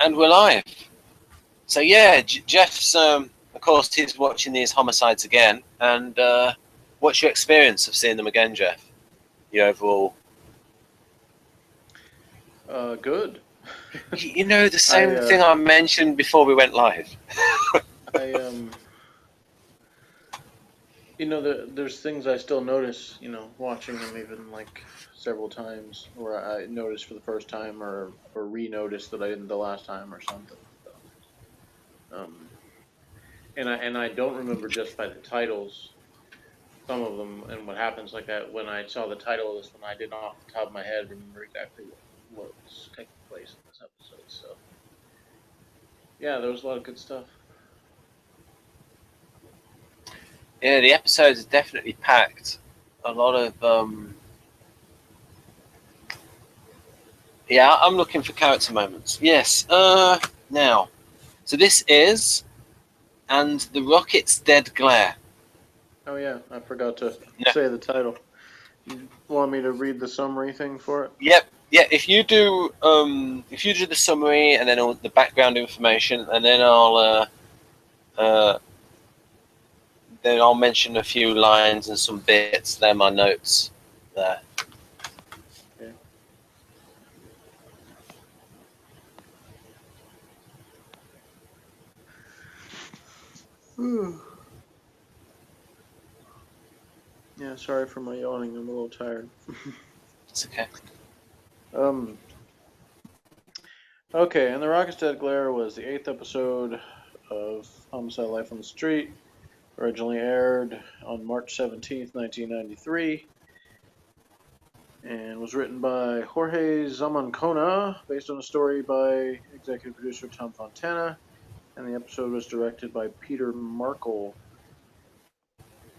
And we're live. So yeah, Jeff's, of course, he's watching these homicides again. And what's your experience of seeing them again, Jeff? Your overall? Good. You know, the same thing I mentioned before we went live. You know, there's things I still notice, you know, watching them even like several times, where I noticed for the first time or re-noticed that I didn't the last time or something. So, and I don't remember just by the titles, some of them, and what happens like that. When I saw the title of this one, I didn't off the top of my head remember exactly what was taking place in this episode. So, yeah, there was a lot of good stuff. Yeah, the episodes are definitely packed. A lot of yeah, I'm looking for character moments. Yes. Now, so this is And the Rocket's Dead Glare. Oh yeah, I forgot to say the title. You want me to read the summary thing for it? Yep. Yeah. If you do the summary and then all the background information, and then I'll mention a few lines and some bits. They're my notes there. Okay. Yeah, sorry for my yawning. I'm a little tired. It's okay. Okay, and The Rocket's Dead Glare was the 8th episode of Homicide: Life on the Street. Originally aired on March 17th, 1993. And was written by Jorge Zamancona, based on a story by executive producer Tom Fontana. And the episode was directed by Peter Markle.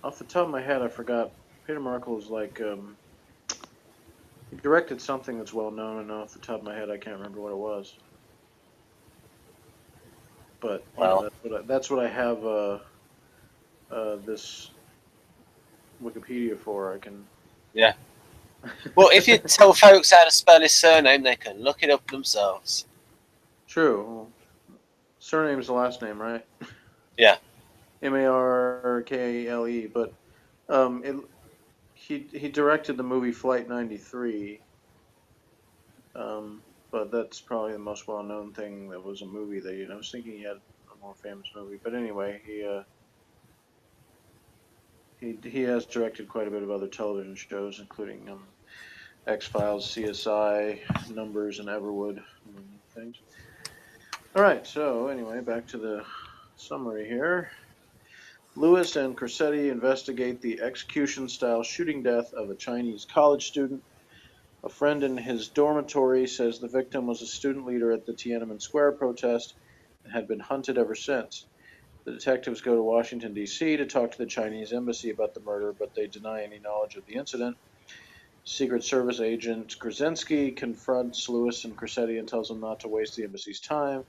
Off the top of my head, I forgot. Peter Markle is like, he directed something that's well known, and off the top of my head, I can't remember what it was. But well, that's what I have this Wikipedia for. I can. Yeah. Well, if you tell folks how to spell his surname, they can look it up themselves. True. Well, surname's the last name, right? Yeah. Markle, but he directed the movie Flight 93. But that's probably the most well-known thing that was a movie that I was thinking he had a more famous movie. But anyway, he has directed quite a bit of other television shows, including X-Files, CSI, Numbers, and Everwood, and things. All right, so anyway, back to the summary here. Lewis and Crosetti investigate the execution-style shooting death of a Chinese college student. A friend in his dormitory says the victim was a student leader at the Tiananmen Square protest and had been hunted ever since. The detectives go to Washington, D.C. to talk to the Chinese embassy about the murder, but they deny any knowledge of the incident. Secret Service agent Krasinski confronts Lewis and Crosetti and tells them not to waste the embassy's time,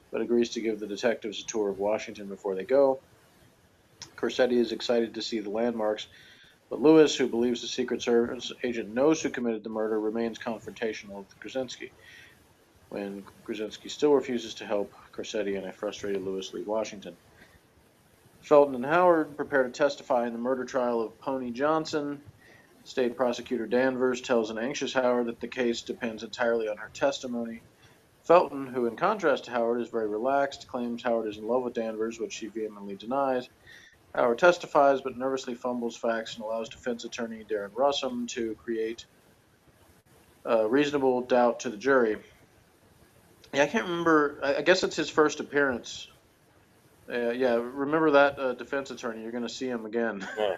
but agrees to give the detectives a tour of Washington before they go. Crosetti is excited to see the landmarks, but Lewis, who believes the Secret Service agent knows who committed the murder, remains confrontational with Krasinski. When Krasinski still refuses to help, Crosetti and a frustrated Lewis leave Washington. Felton and Howard prepare to testify in the murder trial of Pony Johnson. State Prosecutor Danvers tells an anxious Howard that the case depends entirely on her testimony. Felton, who in contrast to Howard is very relaxed, claims Howard is in love with Danvers, which she vehemently denies. Howard testifies but nervously fumbles facts and allows defense attorney Darren Russum to create reasonable doubt to the jury. Yeah, I can't remember. I guess it's his first appearance. Yeah, remember that defense attorney. You're going to see him again. Yeah.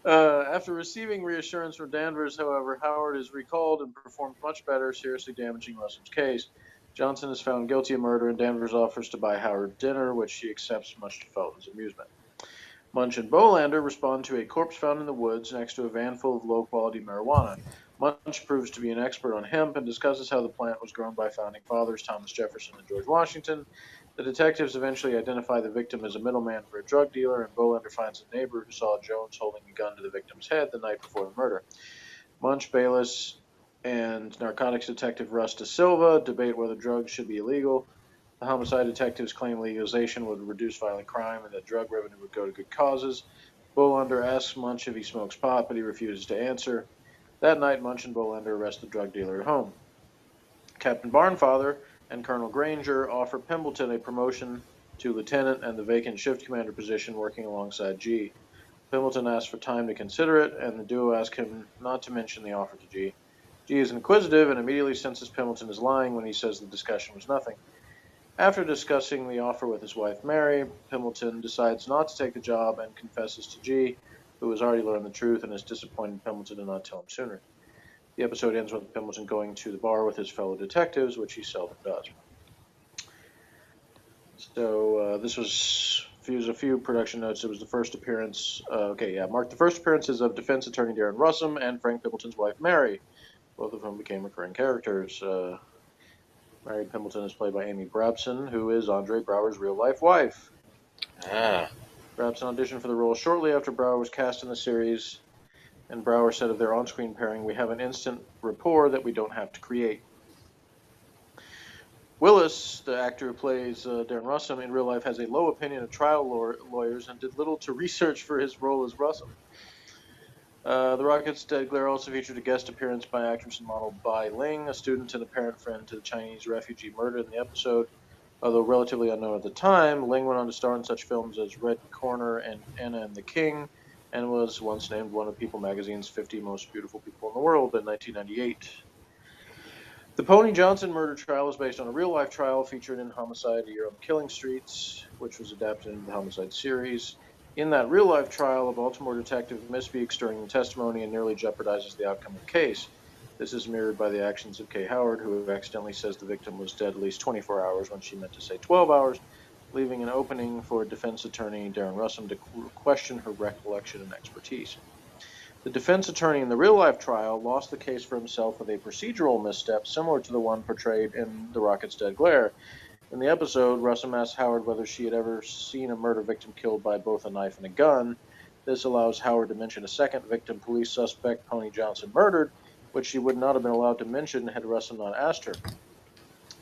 After receiving reassurance from Danvers, however, Howard is recalled and performed much better, seriously damaging Russum's case. Johnson is found guilty of murder, and Danvers offers to buy Howard dinner, which she accepts much to Felton's amusement. Munch and Bolander respond to a corpse found in the woods next to a van full of low-quality marijuana. Munch proves to be an expert on hemp and discusses how the plant was grown by founding fathers Thomas Jefferson and George Washington. The detectives eventually identify the victim as a middleman for a drug dealer, and Bolander finds a neighbor who saw Jones holding a gun to the victim's head the night before the murder. Munch, Bayless, and narcotics detective Russ Da Silva debate whether drugs should be illegal. The homicide detectives claim legalization would reduce violent crime and that drug revenue would go to good causes. Bolander asks Munch if he smokes pot, but he refuses to answer. That night, Munch and Bolander arrest the drug dealer at home. Captain Barnfather and Colonel Granger offer Pembleton a promotion to lieutenant and the vacant shift commander position working alongside G. Pembleton asks for time to consider it, and the duo ask him not to mention the offer to G. G is inquisitive and immediately senses Pembleton is lying when he says the discussion was nothing. After discussing the offer with his wife Mary, Pembleton decides not to take the job and confesses to G, who has already learned the truth and is disappointed Pembleton did not tell him sooner. The episode ends with Pembleton going to the bar with his fellow detectives, which he seldom does. So this was a few production notes. It was the first appearance. Marked the first appearances of defense attorney Darren Russum and Frank Pembleton's wife Mary, both of whom became recurring characters. Mary Pembleton is played by Amy Brabson, who is Andre Braugher's real-life wife. Brabson auditioned for the role shortly after Braugher was cast in the series, and Braugher said of their on-screen pairing, "We have an instant rapport that we don't have to create." Willis, the actor who plays Darren Russum, in real life has a low opinion of trial lawyers and did little to research for his role as Russum. The Rocket's Dead Glare also featured a guest appearance by actress and model Bai Ling, a student and apparent friend to the Chinese refugee murdered in the episode. Although relatively unknown at the time, Ling went on to star in such films as Red Corner and Anna and the King, and was once named one of People magazine's 50 most beautiful people in the world in 1998. The Pony Johnson murder trial is based on a real-life trial featured in Homicide: A Year on the Killing Streets, which was adapted into the Homicide series. In that real-life trial, a Baltimore detective misspeaks during the testimony and nearly jeopardizes the outcome of the case. This is mirrored by the actions of Kay Howard, who accidentally says the victim was dead at least 24 hours when she meant to say 12 hours, leaving an opening for defense attorney Darren Russum to question her recollection and expertise. The defense attorney in the real-life trial lost the case for himself with a procedural misstep similar to the one portrayed in The Rocket's Dead Glare. In the episode, Russum asks Howard whether she had ever seen a murder victim killed by both a knife and a gun. This allows Howard to mention a second victim police suspect Pony Johnson murdered, which she would not have been allowed to mention had Russum not asked her.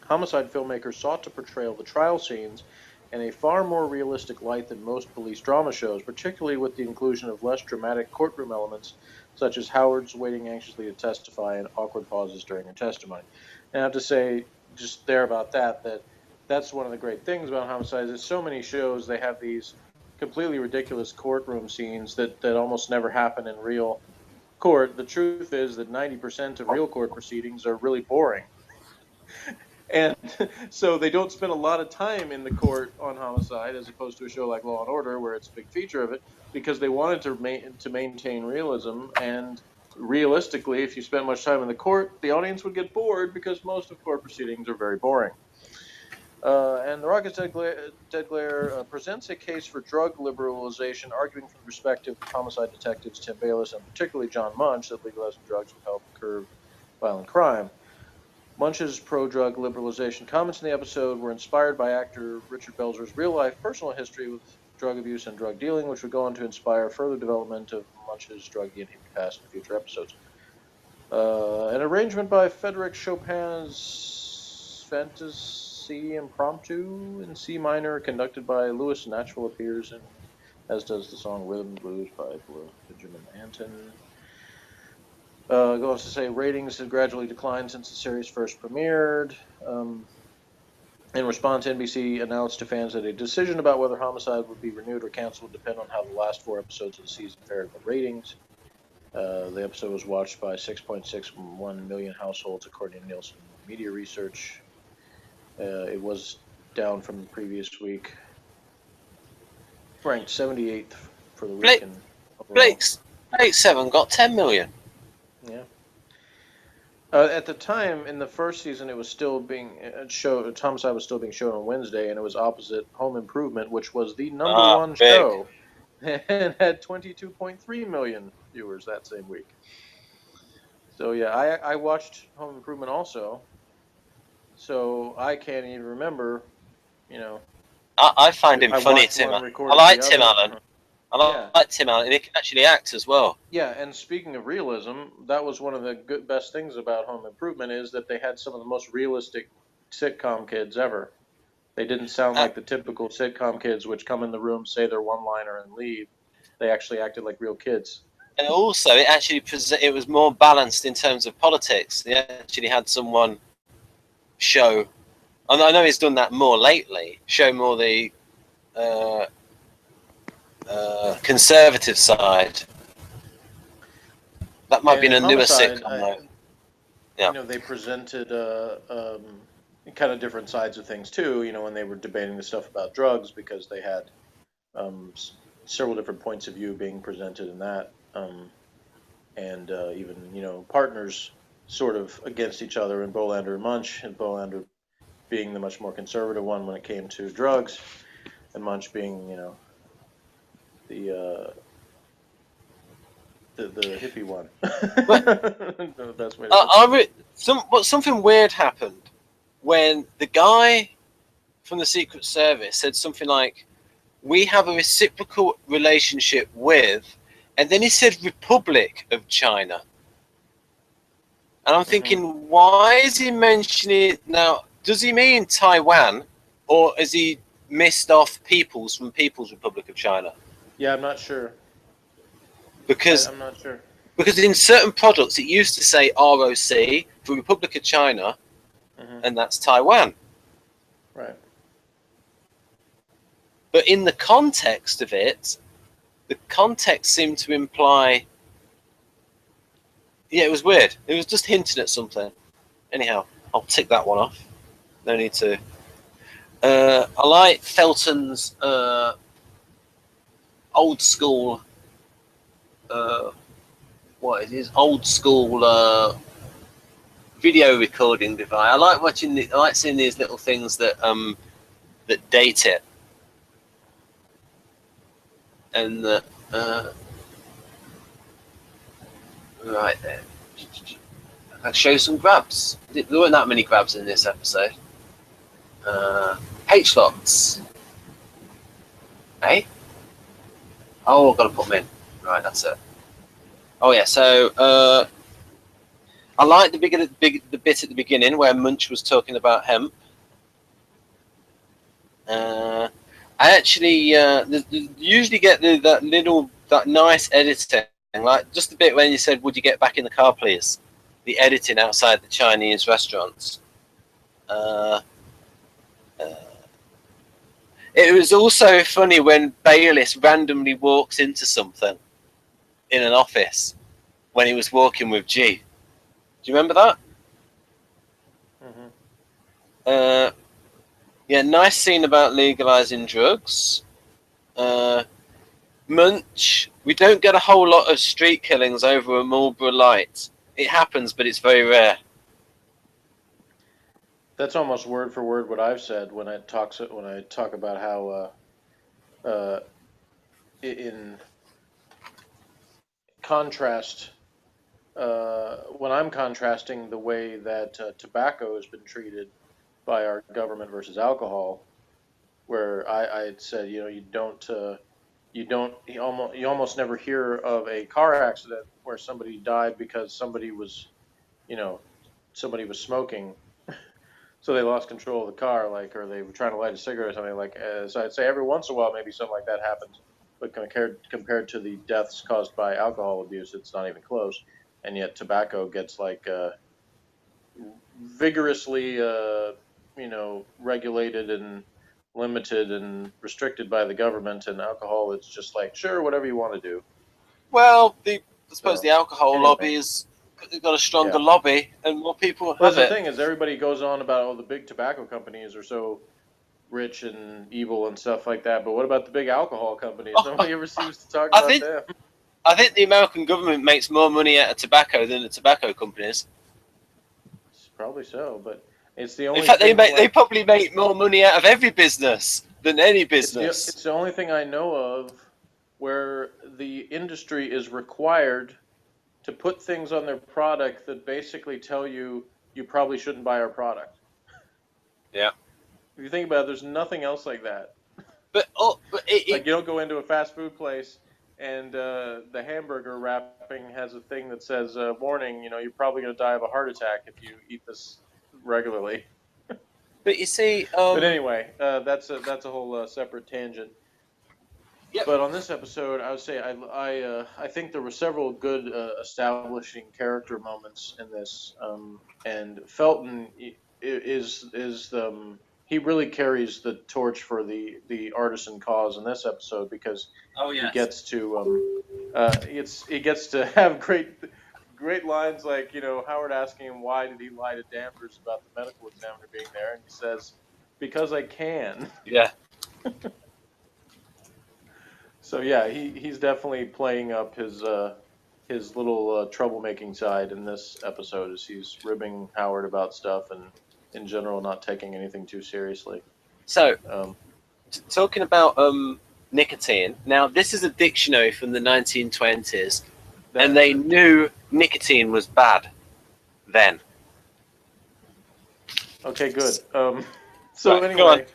Homicide filmmakers sought to portray the trial scenes in a far more realistic light than most police drama shows, particularly with the inclusion of less dramatic courtroom elements, such as Howard's waiting anxiously to testify and awkward pauses during her testimony. And I have to say, just there about that's one of the great things about Homicide is so many shows, they have these completely ridiculous courtroom scenes that almost never happen in real court. The truth is that 90% of real court proceedings are really boring. And so they don't spend a lot of time in the court on Homicide as opposed to a show like Law and Order where it's a big feature of it, because they wanted to maintain realism. And realistically, if you spend much time in the court, the audience would get bored because most of court proceedings are very boring. And The Rocket's Dead Glare presents a case for drug liberalization, arguing from the perspective of homicide detectives Tim Bayliss and particularly John Munch that legalizing drugs would help curb violent crime. Munch's pro-drug liberalization comments in the episode were inspired by actor Richard Belzer's real-life personal history with drug abuse and drug dealing, which would go on to inspire further development of Munch's druggy and hippie past in future episodes. An arrangement by Frédéric Chopin's Fantasy Impromptu in C minor, conducted by Lewis Natural, appears in, as does the song Rhythm Blues by Benjamin Anton. Goes to say ratings have gradually declined since the series first premiered. In response, NBC announced to fans that a decision about whether Homicide would be renewed or canceled would depend on how the last 4 episodes of the season fared in the ratings. The episode was watched by 6.61 million households, according to Nielsen Media Research. It was down from the previous week. Ranked 78th for the week. Blake's 7 got 10 million. Yeah. At the time, in the first season, it was still being showed. Homicide was still being shown on Wednesday, and it was opposite Home Improvement, which was the number one show, and had 22.3 million viewers that same week. So yeah, I watched Home Improvement also. So I can't even remember, I find him funny, Tim. I like Tim Allen. I like Tim Allen, and he can actually act as well. Yeah, and speaking of realism, that was one of the best things about Home Improvement is that they had some of the most realistic sitcom kids ever. They didn't sound like the typical sitcom kids, which come in the room, say their one-liner, and leave. They actually acted like real kids. And also, it was more balanced in terms of politics. They actually had someone show. I know he's done that more lately. Show more the conservative side. That might be a newer sitcom, though. Yeah. They presented kind of different sides of things too. When they were debating the stuff about drugs, because they had several different points of view being presented in that, and even partners sort of against each other in Bolander and Munch, and Bolander being the much more conservative one when it came to drugs, and Munch being the hippie one. The best way to something weird happened when the guy from the Secret Service said something like, "We have a reciprocal relationship with," and then he said Republic of China. And I'm thinking, why is he mentioning it now? Does he mean Taiwan, or has he missed off People's from People's Republic of China? Yeah, I'm not sure. Because I'm not sure. Because in certain products it used to say ROC for Republic of China, and that's Taiwan. Right. But in the context of it, the context seemed to imply. Yeah, it was weird. It was just hinting at something. Anyhow, I'll tick that one off. No need to. I like Felton's old school. What is his old school video recording device? I like watching. I like seeing these little things that date it, and that. Right then. I'll show you some grabs. There weren't that many grabs in this episode. H-lots. Hey? Oh, I've got to put them in. Right, that's it. Oh yeah, so I like the bit at the beginning where Munch was talking about hemp. I actually usually get that nice editing, like just a bit when you said, "Would you get back in the car, please?" The editing outside the Chinese restaurants. It was also funny when Bayliss randomly walks into something in an office when he was walking with G. Do you remember that? Yeah, nice scene about legalizing drugs. Munch, we don't get a whole lot of street killings over a Marlboro Light. It happens, but it's very rare. That's almost word for word what I've said when I talk about how in contrast, when I'm contrasting the way that tobacco has been treated by our government versus alcohol, where I had said, you almost never hear of a car accident where somebody died because somebody was smoking, so they lost control of the car, or they were trying to light a cigarette or something. So I'd say every once in a while maybe something like that happens, but compared to the deaths caused by alcohol abuse, it's not even close. And yet tobacco gets vigorously regulated and limited and restricted by the government, and alcohol, it's just sure, whatever you want to do. Well, I suppose the alcohol lobby has got a stronger lobby, and more people have the thing is, everybody goes on about the big tobacco companies are so rich and evil and stuff like that, but what about the big alcohol companies? Nobody ever seems to talk about them. I think the American government makes more money out of tobacco than the tobacco companies. Probably so, but it's the only. In fact, they probably make more money out of every business than any business. It's the only thing I know of where the industry is required to put things on their product that basically tell you probably shouldn't buy our product. Yeah. If you think about it, there's nothing else like that. Like, you don't go into a fast food place and the hamburger wrapping has a thing that says, warning, you're probably going to die of a heart attack if you eat this regularly. But you see, But anyway, that's a whole separate tangent. Yep. But on this episode, I would say I think there were several good establishing character moments in this, and Felton is he really carries the torch for the artisan cause in this episode, because he gets to he gets to have great lines, like, Howard asking him why did he lie to Danvers about the medical examiner being there, and he says, because I can. Yeah. So yeah, he's definitely playing up his little troublemaking side in this episode, as he's ribbing Howard about stuff and in general not taking anything too seriously. So, talking about nicotine. Now, this is a dictionary from the 1920s, and they knew nicotine was bad then. Okay, good. So right, anyway.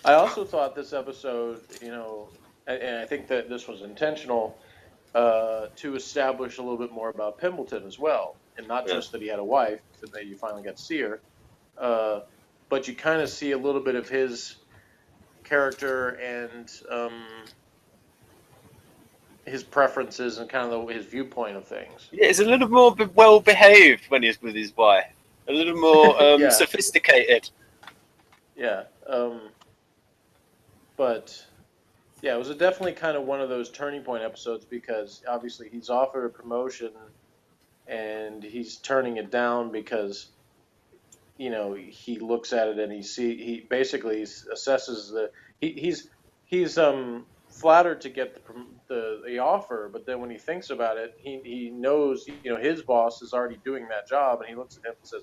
I also thought this episode, and I think that this was intentional, to establish a little bit more about Pembleton as well. And not just that he had a wife, and that you finally got to see her, but you kind of see a little bit of his character and his preferences and kind of his viewpoint of things. Yeah, he's a little more well-behaved when he's with his wife. A little more sophisticated. Yeah. But yeah, it was definitely kind of one of those turning point episodes, because obviously he's offered a promotion and he's turning it down because, he looks at it and he basically assesses he's flattered to get the offer, but then when he thinks about it, he knows, his boss is already doing that job, and he looks at him and says,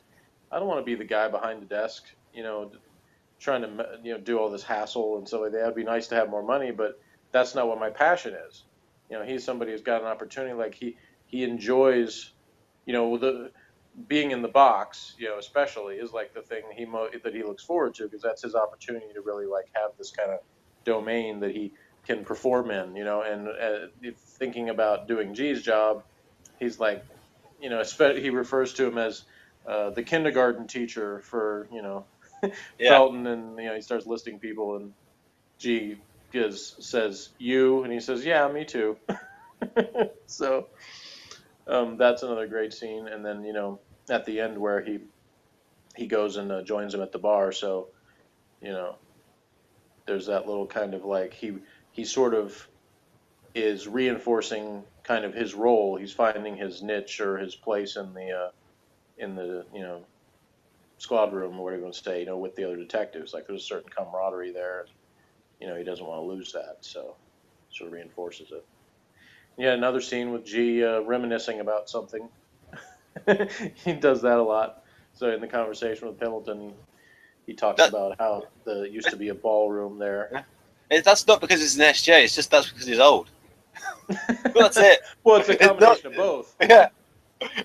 I don't want to be the guy behind the desk, trying to do all this hassle and stuff like that. It'd be nice to have more money, but that's not what my passion is. He's somebody who's got an opportunity. Like he enjoys, the being in the box, especially is like the thing that he looks forward to, because that's his opportunity to really like have this kind of domain that he can perform in. And thinking about doing G's job, he's like, he refers to him as the kindergarten teacher for Felton, and he starts listing people, and G says you, and he says, yeah, me too. So that's another great scene. And then at the end where he goes and joins him at the bar, so there's that little kind of like he sort of is reinforcing kind of his role. He's finding his niche or his place in the squad room, or whatever you want to say, with the other detectives. Like, there's a certain camaraderie there. He doesn't want to lose that, so sort of reinforces it. Yeah, another scene with G reminiscing about something. He does that a lot. So in the conversation with Pembleton, he talks about how there used to be a ballroom there. That's not because it's an SJ, it's just that's because he's old. That's it. Well, it's a combination of both. Yeah.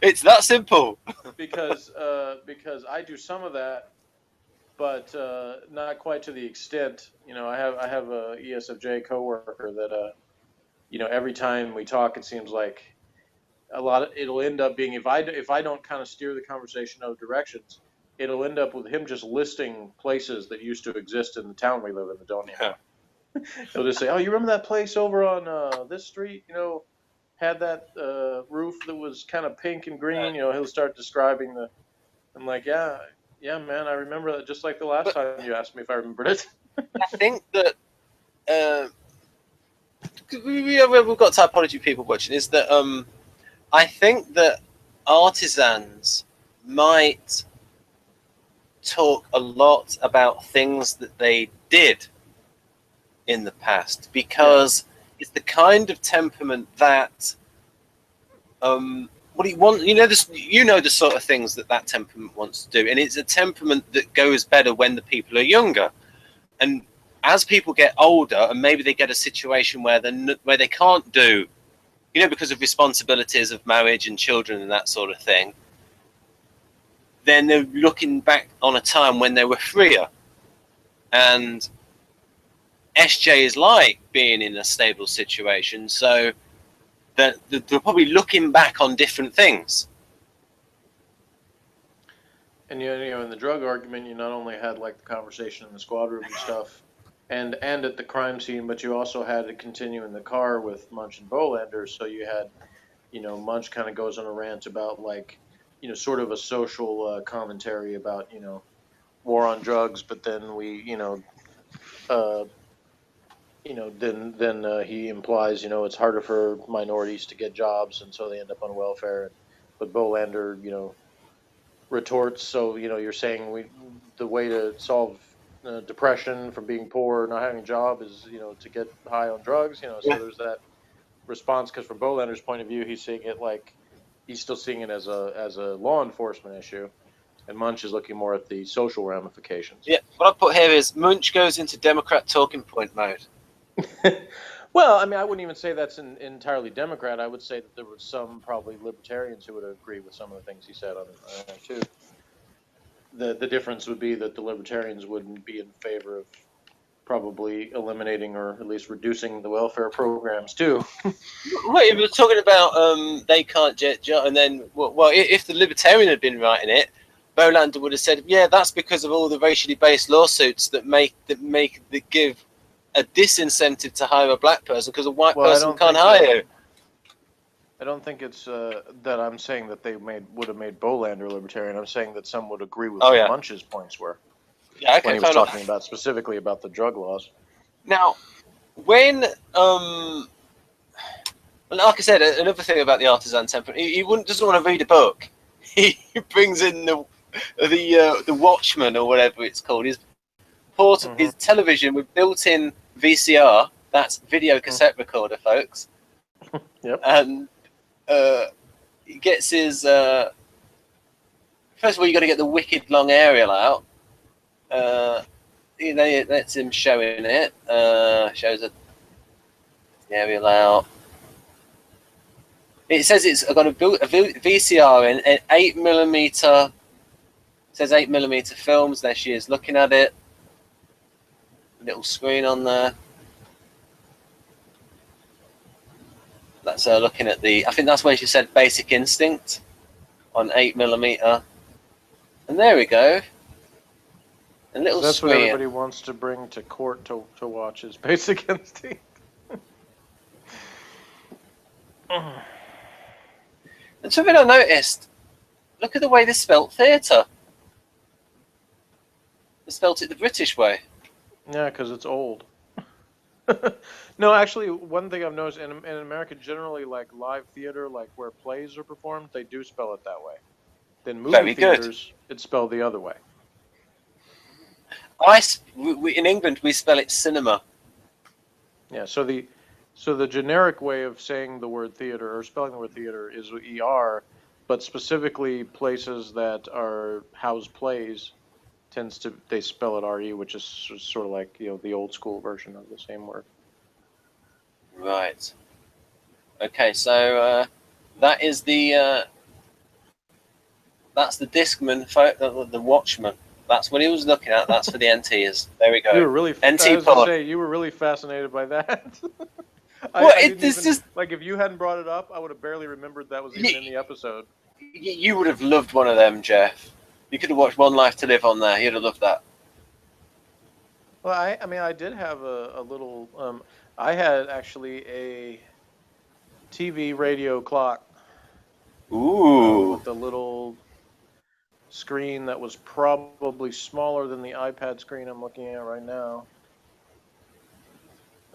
It's that simple. Because I do some of that, but not quite to the extent. I have a ESFJ coworker that every time we talk, it seems like it'll end up being, if I don't kind of steer the conversation in other directions, it'll end up with him just listing places that used to exist in the town we live in that don't anymore. He'll just say, "Oh, you remember that place over on this street? Had that roof that was kind of pink and green." He'll start describing the. I'm like, yeah, man, I remember that, just like the last time you asked me if I remembered it. I think that we've got typology people watching. Is that I think that artisans might talk a lot about things that they did in the past, because it's the kind of temperament that what do you want, the sort of things that temperament wants to do, and it's a temperament that goes better when the people are younger. And as people get older, and maybe they get a situation where they can't do, because of responsibilities of marriage and children and that sort of thing, then they're looking back on a time when they were freer. And SJ is like being in a stable situation, so that they're probably looking back on different things. And in the drug argument, you not only had like the conversation in the squad room and stuff, and at the crime scene, but you also had it continue in the car with Munch and Bolander. So you had, Munch kind of goes on a rant about like, sort of a social commentary about war on drugs, but then then he implies it's harder for minorities to get jobs, and so they end up on welfare. But Bolander, retorts, so you're saying the way to solve depression from being poor, not having a job, is to get high on drugs. So there's that response, because from Bolander's point of view, he's seeing it like he's still seeing it as a law enforcement issue, and Munch is looking more at the social ramifications. Yeah, what I put here is Munch goes into Democrat talking point mode. Well, I mean, I wouldn't even say that's entirely Democrat. I would say that there were some probably libertarians who would agree with some of the things he said on there too. The difference would be that the libertarians wouldn't be in favor of probably eliminating or at least reducing the welfare programs too. Wait, we were talking about they can't get jobs, and then if the libertarian had been writing it, Bolander would have said, yeah, that's because of all the racially based lawsuits that give a disincentive to hire a black person because a white person can't hire. I don't think it's that I'm saying that they would have made Bolander libertarian. I'm saying that some would agree with what Munch's points were. Yeah, okay, when he was talking about specifically about the drug laws. Now, when like I said, another thing about the artisan temperament, he doesn't want to read a book. He brings in the Watchman or whatever it's called. His television with built-in VCR. That's video cassette recorder, folks. Yep. And he gets his. First of all, you got to get the wicked long aerial out. It lets him show in it. Shows the aerial out. It says it's got a VCR in an 8mm. It says 8mm films. There she is looking at it. Little screen on there. That's her looking at the. I think that's when she said Basic Instinct on 8mm. And there we go. A little That's screen. what everybody wants to bring to court to watch is Basic Instinct. And something I noticed. Look at the way they spelt theatre. They spelt it the British way. Yeah, because it's old. No, actually, one thing I've noticed in America, generally, like live theater, like where plays are performed, they do spell it that way. Then movie theaters, it's spelled the other way. In England, we spell it cinema. Yeah, so the generic way of saying the word theater or spelling the word theater is ER, but specifically places that are house plays they spell it RE, which is sort of like the old school version of the same word. Right. Okay, so that is that's the Discman, the Watchman. That's what he was looking at. That's for the NTs. There we go. You were really. I was gonna say, you were really fascinated by that. Like if you hadn't brought it up, I would have barely remembered that was even in the episode. You would have loved one of them, Jeff. You could have watched One Life to Live on there. You'd have loved that. Well, I mean, I did have a little. I had actually a TV radio clock. Ooh. With a little screen that was probably smaller than the iPad screen I'm looking at right now.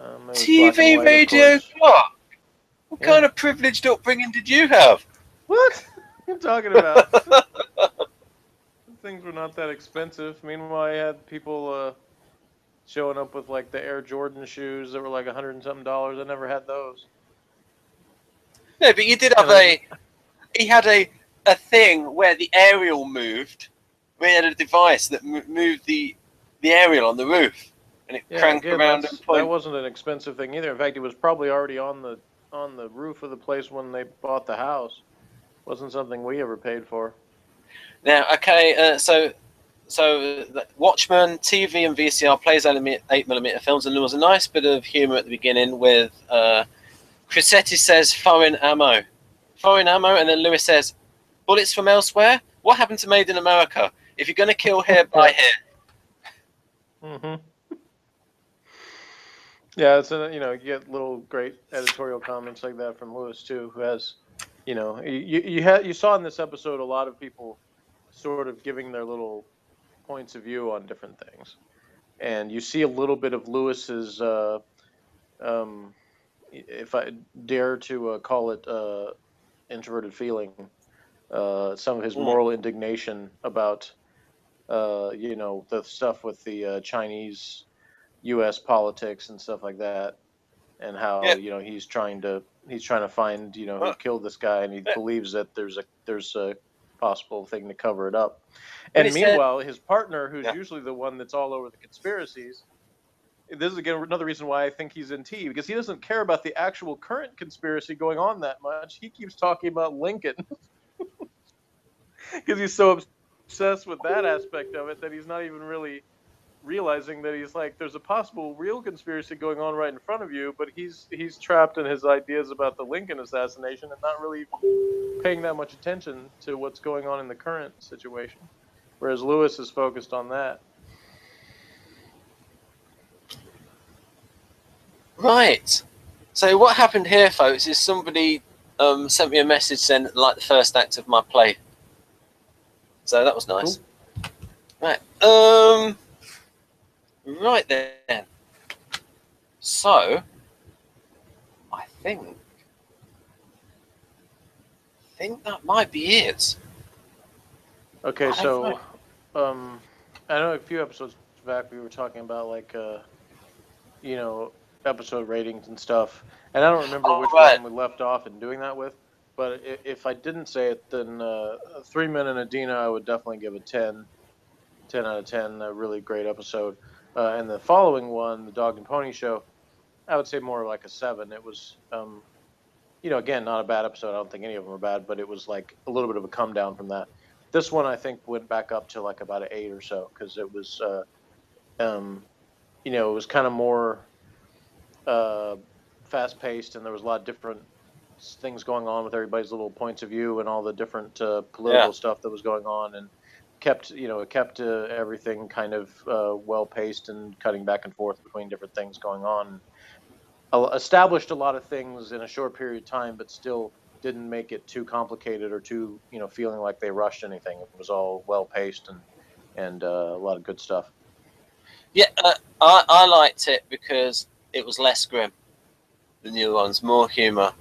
TV radio clock? What kind of privileged upbringing did you have? What are you talking about? Things were not that expensive. Meanwhile, I had people showing up with like the Air Jordan shoes that were like $100 and something. I never had those. No, but you did have he had a thing where the aerial moved. We had a device that moved the aerial on the roof, and it cranked around and point. That wasn't an expensive thing either. In fact, it was probably already on the roof of the place when they bought the house. Wasn't something we ever paid for. Now, okay, so So Watchmen, TV and VCR plays 8mm films, and there was a nice bit of humour at the beginning with Crosetti says foreign ammo, and then Lewis says bullets from elsewhere. What happened to Made in America? If you're going to kill here, buy here. Mm-hmm. Yeah, it's you get little great editorial comments like that from Lewis too, who has, you saw in this episode a lot of people sort of giving their little points of view on different things, and you see a little bit of Lewis's, if I dare to call it, introverted feeling, some of his moral indignation about, the stuff with the Chinese U.S. politics and stuff like that, and how he's trying to find who killed this guy, and he believes that there's a possible thing to cover it up. And meanwhile, his partner, who's usually the one that's all over the conspiracies, this is again another reason why I think he's in T, because he doesn't care about the actual current conspiracy going on that much. He keeps talking about Lincoln because he's so obsessed with that aspect of it that he's not even really realizing that he's like, there's a possible real conspiracy going on right in front of you, but he's trapped in his ideas about the Lincoln assassination and not really paying that much attention to what's going on in the current situation, whereas Lewis is focused on that. Right. So what happened here, folks, is somebody sent me a message saying like the first act of my play. So that was nice. Cool. Right. Right then. So I think that might be it. Okay, so I know a few episodes back we were talking about like episode ratings and stuff, and I don't remember which one we left off in doing that with, but if I didn't say it, then 3 Men and Adina I would definitely give a 10 out of 10, a really great episode. And the following one, the Dog and Pony Show, I would say more like a 7. It was, again, not a bad episode. I don't think any of them were bad, but it was like a little bit of a come down from that. This one, I think, went back up to like about an 8 or so, because it was, it was kind of more fast paced, and there was a lot of different things going on with everybody's little points of view and all the different political stuff that was going on, and kept everything kind of well paced and cutting back and forth between different things going on. Established a lot of things in a short period of time, but still didn't make it too complicated or too feeling like they rushed anything. It was all well paced and a lot of good stuff. Yeah, I liked it because it was less grim. The new ones, more humor.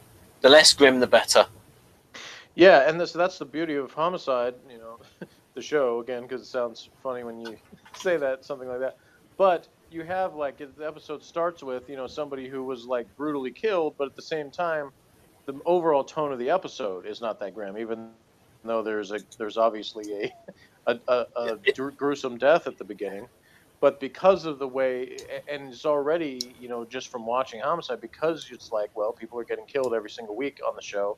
The less grim, the better. Yeah, and that's the beauty of Homicide. The show, again, because it sounds funny when you say that, something like that. But you have, like, the episode starts with, somebody who was, like, brutally killed, but at the same time, the overall tone of the episode is not that grim, even though there's obviously a gruesome death at the beginning. But because of the way, and it's already, just from watching Homicide, because it's like, well, people are getting killed every single week on the show,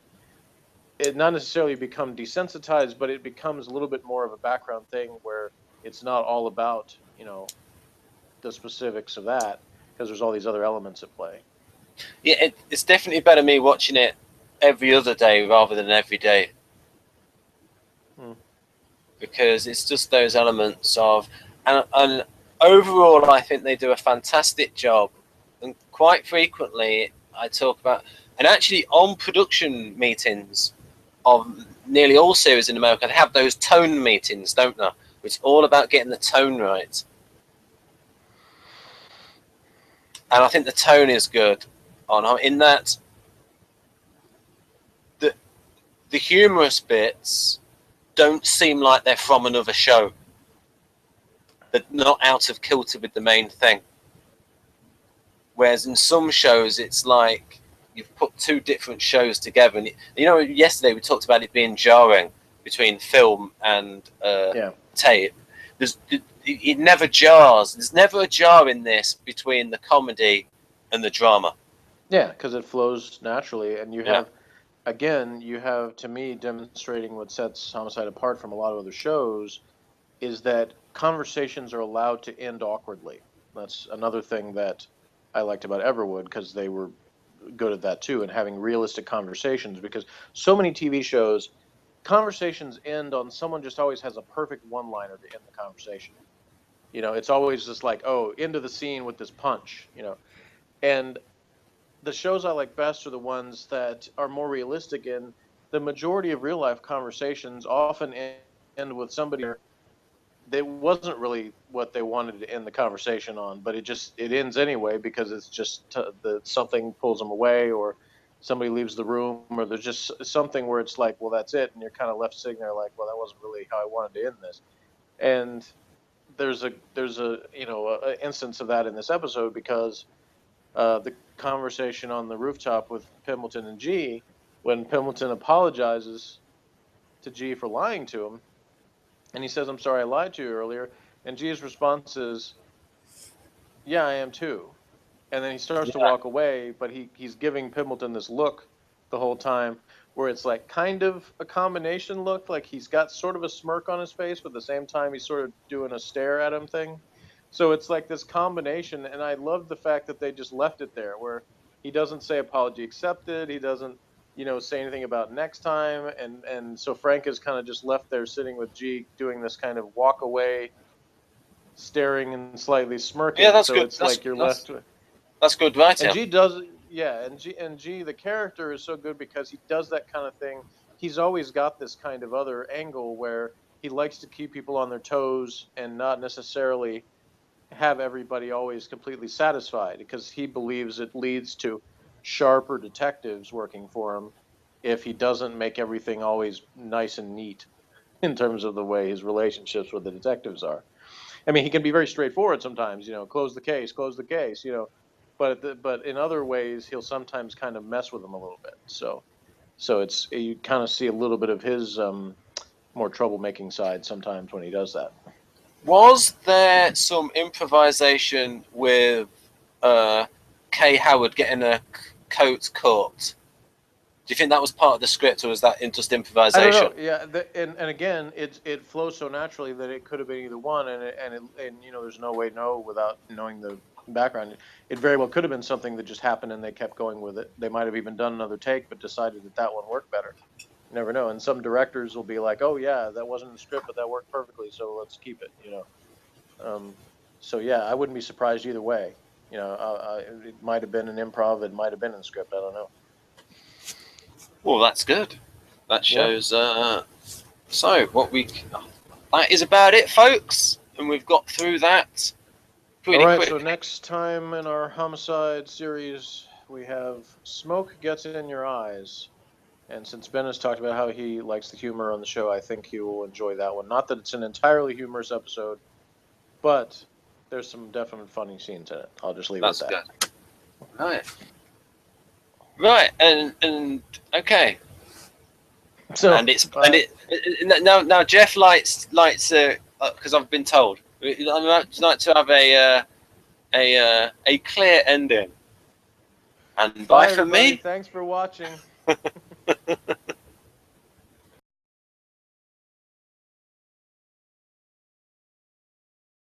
it not necessarily become desensitized, but it becomes a little bit more of a background thing where it's not all about, the specifics of that, because there's all these other elements at play. Yeah, it's definitely better me watching it every other day rather than every day. Because it's just those elements of, and overall, I think they do a fantastic job. And quite frequently, I talk about, and actually on production meetings of nearly all series in America, they have those tone meetings, don't they? It's all about getting the tone right. And I think the tone is good in that the humorous bits don't seem like they're from another show. They're not out of kilter with the main thing. Whereas in some shows, it's like you've put two different shows together. And yesterday we talked about it being jarring between film and tape. It never jars. There's never a jar in this between the comedy and the drama. Yeah, because it flows naturally, and you have, to me, demonstrating what sets Homicide apart from a lot of other shows, is that conversations are allowed to end awkwardly. That's another thing that I liked about Everwood, because they were good at that too, and having realistic conversations, because so many TV shows, conversations end on someone just always has a perfect one-liner to end the conversation. You know, it's always just like, oh, into the scene with this punch, you know. And the shows I like best are the ones that are more realistic, and the majority of real life conversations often end with somebody that wasn't really what they wanted to end the conversation on, but it ends anyway, because it's just something pulls them away, or somebody leaves the room, or there's just something where it's like, well, that's it, and you're kind of left sitting there like, well, that wasn't really how I wanted to end this. And there's a instance of that in this episode, because the conversation on the rooftop with Pembleton and G, when Pembleton apologizes to G for lying to him, and he says, "I'm sorry I lied to you earlier," and G's response is, "Yeah, I am too." And then he starts to walk away, but he's giving Pembleton this look the whole time, where it's like kind of a combination look, like he's got sort of a smirk on his face, but at the same time he's sort of doing a stare at him thing. So it's like this combination, and I love the fact that they just left it there, where he doesn't say apology accepted, he doesn't, say anything about next time, and so Frank is kind of just left there sitting with G, doing this kind of walk away, staring and slightly smirking. Yeah, that's so good. It's like you're left with. That's good writing. And G does, yeah, and G, the character is so good because he does that kind of thing. He's always got this kind of other angle where he likes to keep people on their toes and not necessarily have everybody always completely satisfied, because he believes it leads to sharper detectives working for him if he doesn't make everything always nice and neat in terms of the way his relationships with the detectives are. I mean, he can be very straightforward sometimes, close the case, but in other ways he'll sometimes kind of mess with them a little bit. So it's, you kind of see a little bit of his more troublemaking side sometimes when he does that. Was there some improvisation with Kay Howard getting a coat cut? Do you think that was part of the script, or was that just improvisation? I don't know. Yeah, and again, it flows so naturally that it could have been either one, and there's no way to know without knowing the background. It very well could have been something that just happened and they kept going with it. They might have even done another take, but decided that one worked better. You never know. And some directors will be like, "Oh yeah, that wasn't in the script, but that worked perfectly, so let's keep it." So yeah, I wouldn't be surprised either way. It might have been an improv, it might have been in the script. I don't know. Well, that's good. That shows. Yeah. That is about it, folks, and we've got through that pretty All right. quick. So next time in our Homicide series, we have Smoke Gets in Your Eyes. And since Ben has talked about how he likes the humor on the show, I think he will enjoy that one. Not that it's an entirely humorous episode, but there's some definite funny scenes in it. I'll just leave it at that. That's good. Right, and okay. So and now Jeff likes because I've been told I'd like to have a clear ending. And bye for me. Thanks for watching.